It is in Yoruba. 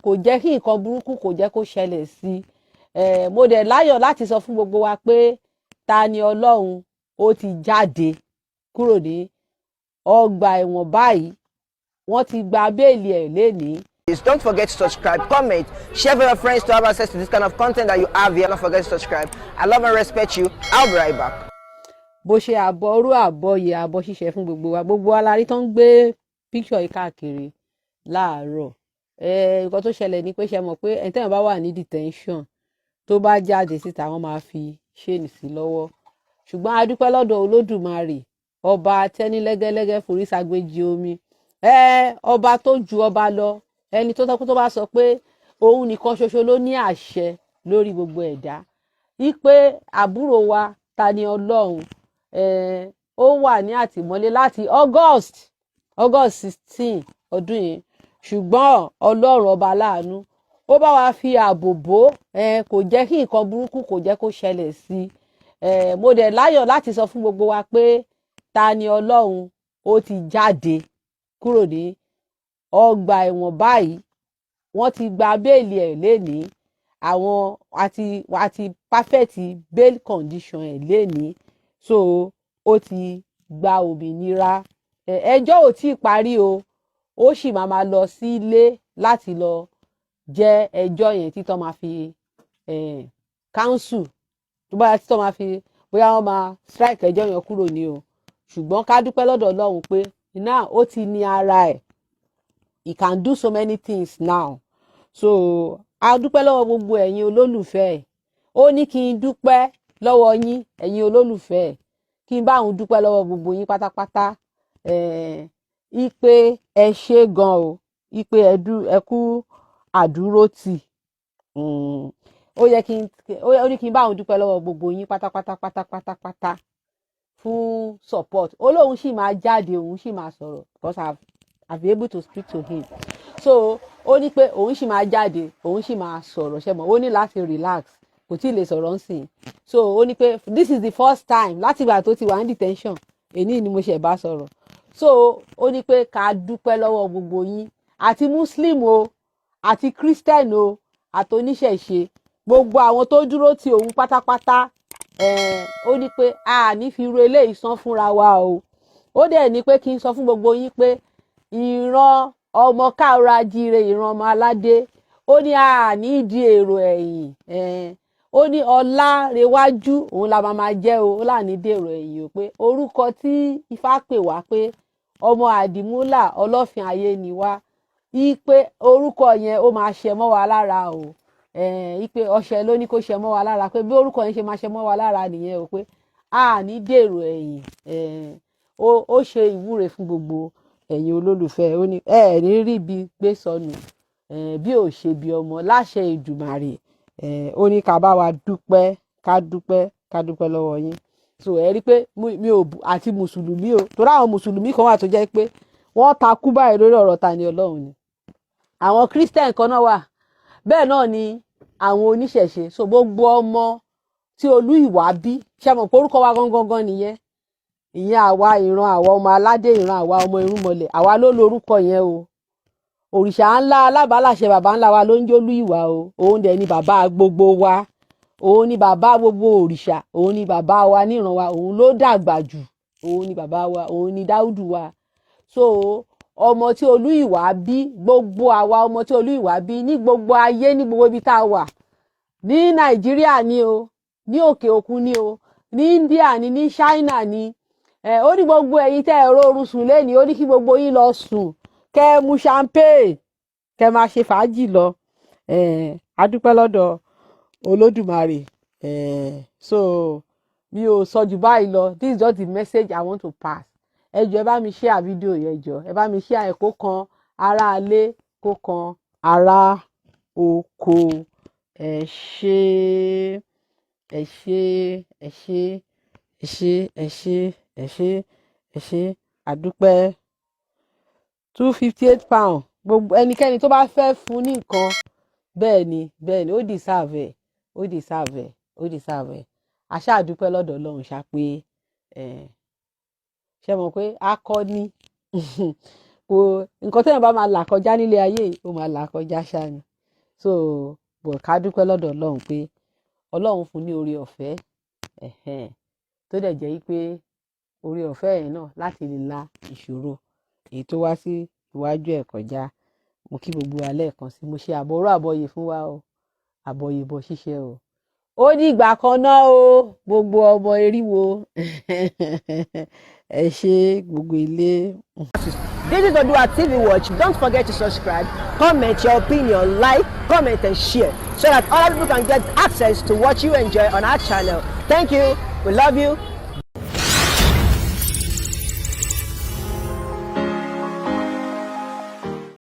kò jẹ́ kí nǹkan burúkú kò jẹ́ kó ṣẹlẹ̀ sí mo dẹ̀ láyọ̀ láti sọ fún gbogbo wa pé Tani Olohun ó ti jáde kúrò ní ọgbà ẹ̀wọ̀n báyìí wọ́n ti gba béèlì ẹ̀ lénìí. Don't forget to subscribe, comment, share with your friends to have access to this kind of content that you have here. Don't forget to subscribe. I love and respect you. I'll be right back. Bó ṣe àbọ̀rú àbọ̀yè àbọ̀ ṣíṣe fún gbogbo wa la rí tó ń gbé píkṣọ̀ yìí káàkiri láàárọ̀ nǹkan tó ṣẹlẹ̀ ni pé ṣe mọ̀ pé ẹni tẹ́yàn bá wà ní detention tó bá jáde síta wọ́n máa fi ṣéènì sí lọ́wọ́ ṣùgbọ́n a dúpẹ́ lọ́dọ̀ Olódùmarè ọba tẹ́ni lẹ́gẹ́lẹ́gẹ́ forí ságbéjì omi ọba tó ju ọba lọ ẹni tó bá sọ pé òun nìkan ṣoṣo ló ní àṣẹ lórí gbogbo ẹ̀dá wípé àbúrò wa Tani Olohun ó wà ní àtìmọ́lé láti August 16 ọdún yìí ṣùgbọ́n Ọlọ́run ọba láàánú ó bá wa fi ààbò bò kò jẹ́ kí nǹkan burúkú kò jẹ́ kó ṣẹlẹ̀ sí mo dẹ̀ láyọ̀ láti sọ fún gbogbo wa pé Tani Olohun ó ti jáde kúrò ní ọgbà ẹ̀wọ̀n báyìí wọ́n ti gba béèlì ẹ̀ lénìí àwọn àti perfect bail condition ẹ̀ lénìí so ó ti gba òmìnira ẹjọ́ ò tí ì parí o ó sì máa lọ sí ilé láti lọ jẹ́ ẹjọ́ yẹn títọ́ máa fi council tó bá títọ́ máa fi bóyá wọ́n máa strike ẹjọ́ yẹn kúrò ní o ṣùgbọ́n ká dúpẹ́ lọ́dọ̀ Ọlọ́run pé now ó ti ní ara ẹ̀ he can do so many things now so a dúpẹ́ lọ́wọ́ gbogbo ẹ̀yin olólùfẹ́ ẹ̀ ó ní kí n dúpẹ́ lọ́wọ́ yín ẹ̀yin olólùfẹ́ ẹ̀ kí n bá òun dúpẹ́ lọ́wọ́ gbogbo yín pátápátá ipe ẹ ṣé gan o ipe ẹ kú àdúrótì ó ní kí n bá òun dúpẹ́ lọ́wọ́ gbogbo yín pátápátá fún support Olóhun sì máa jáde òun sì máa sọ̀rọ̀ because I've been able to speak to him so ó ní pé òun sì máa jáde òun sì máa sọ̀rọ̀ ṣe mọ̀ ó ní láti relax kò tí ì lè sọ̀rọ̀ nsìn so ó ní pé this is the first time láti ìgbà tó ti wà ní detention èní ni mo ṣe bá sọ̀rọ̀ so ó ní pé ká dúpẹ́ lọ́wọ́ gbogbo yín àti muslim o àti christian o àti oníṣẹ̀ṣe gbogbo àwọn tó dúró ti òun pátápátá ó ní pé a ní fi ru eléyìí san fúnra wa o ó dẹ̀ ní pé kí n sọ fún gbogbo yín pé ìran ọmọ káàrọ̀-oòjíire ìran ọmọ aládé ó ní a ní di èrò ẹ̀yìn ó ní ọlárewájú òun la máa jẹ́ o ó là ní dèrò ẹ̀yìn o pé orúkọ tí ifá pè wá pé ọmọ àdìmúlà ọlọ́fin ayé ni wá ipe orúkọ yẹn ó máa ṣe mọ́ wa lára o ipe ọṣẹ ló ní kó ṣe mọ́ wa lára pé bí orúkọ yẹn ṣe máa ṣe mọ́ wa lára nìyẹn o pé a ní dèrò ẹ̀yìn ó ṣe ìwúre fún gbogbo ẹ̀yin olólùfẹ́ ó ní ní rí bí gbé sọnù bí ò ṣe bí ọmọ láṣẹ Èdùmàrè ó ní ká bá wa dúpẹ́ ká dúpẹ́ lọ́wọ́ yín so ẹ rí pé mi ò àti mùsùlùmí o torí àwọn mùsùlùmí kan wà tó jẹ́ pé wọ́n takú báyìí lórí ọ̀rọ̀ Tani Olohun ni àwọn christian kan náà wà bẹ́ẹ̀ náà ni àwọn oníṣẹ̀ṣe so gbogbo ọmọ tí olú ìwà bí ṣe mọ̀ pé orúkọ wa gangan nìyẹn ìyẹn àwa ìran àwa ọmọ aládé ìran àwa ọmọ irúnmọlẹ̀ àwa ló lórúkọ yẹn o òrìṣà ńlá alábàálàṣẹ bàbá ńlá wa ló ń jólú ìwà o òun dẹ̀ ni bàbá gbogbo wa òun ni bàbá gbogbo òrìṣà òun ni bàbá wa níran wa òun ló dàgbà jù òun ni bàbá wa òun ni dáúdù wa so ọmọ tí olú ìwà bí gbogbo àwa ọmọ tí olú ìwà bí ní gbogbo ayé ní gbogbo ibi tá a wà ní nàìjíríà ni o ní òkè òkun ni o ní india ni ní china ni ó ní gbogbo ẹ̀yin tẹ́ ẹ̀rọ oorun sùn lẹ́ni ó ní kí gbogbo yín lọ sùn kẹ́ mu champagne kẹ́ máa ṣe fàájì lọ a dúpẹ́ lọ́dọ̀ Olódùmarè so mi ò sọ jù báyìí lọ this is just the message I want to pass ẹ jọ̀ọ́ ẹ bá mi share fídíò yẹn jọ̀ọ́ ẹ bá mi share ẹ̀ kó kan ará ilé kó kan ará oko ẹ ṣé ẹ ṣé ẹ ṣé ẹ ṣé ẹ ṣé ẹ ṣé ẹ ṣé àdúpẹ́ £258 gbogbo ẹnikẹ́ni tó bá fẹ́ fún ní nǹkan bẹ́ẹ̀ ni ó deserve ẹ̀ ó deserve ẹ̀ àṣà àdúpẹ́ lọ́dọ̀ Ọlọ́run ṣá pé ṣe mọ̀ pé akọni kò nǹkan téèyàn bá máa là kọjá nílé ayé yìí ó máa là kọjá ṣáá ni so bọ̀ ká dúpẹ́ lọ́dọ̀ Ọlọ́run pé Ọlọ́run fún ní oore ọ̀fẹ́ tó dẹ̀ jẹ́ pé oore ọ̀fẹ́ yẹn náà láti lè la ìṣòro èyí tó wá sí iwájú ẹ̀ kọjá. Mo kí gbogbo wa lẹ́ẹ̀kan sí mo ṣe àbọ̀rọ̀ àbọ̀yè fún wa o àbọ̀yè bọ̀ ṣíṣe o ó ní ìgbà kan náà o gbogbo ọmọ eriwo ẹ ṣe gbogbo ilé. This is ODUA TV Watch. Don't forget to subscribe, comment your opinion, like, comment and share so that other people can get access to what you enjoy on our channel. Thank you. We love you.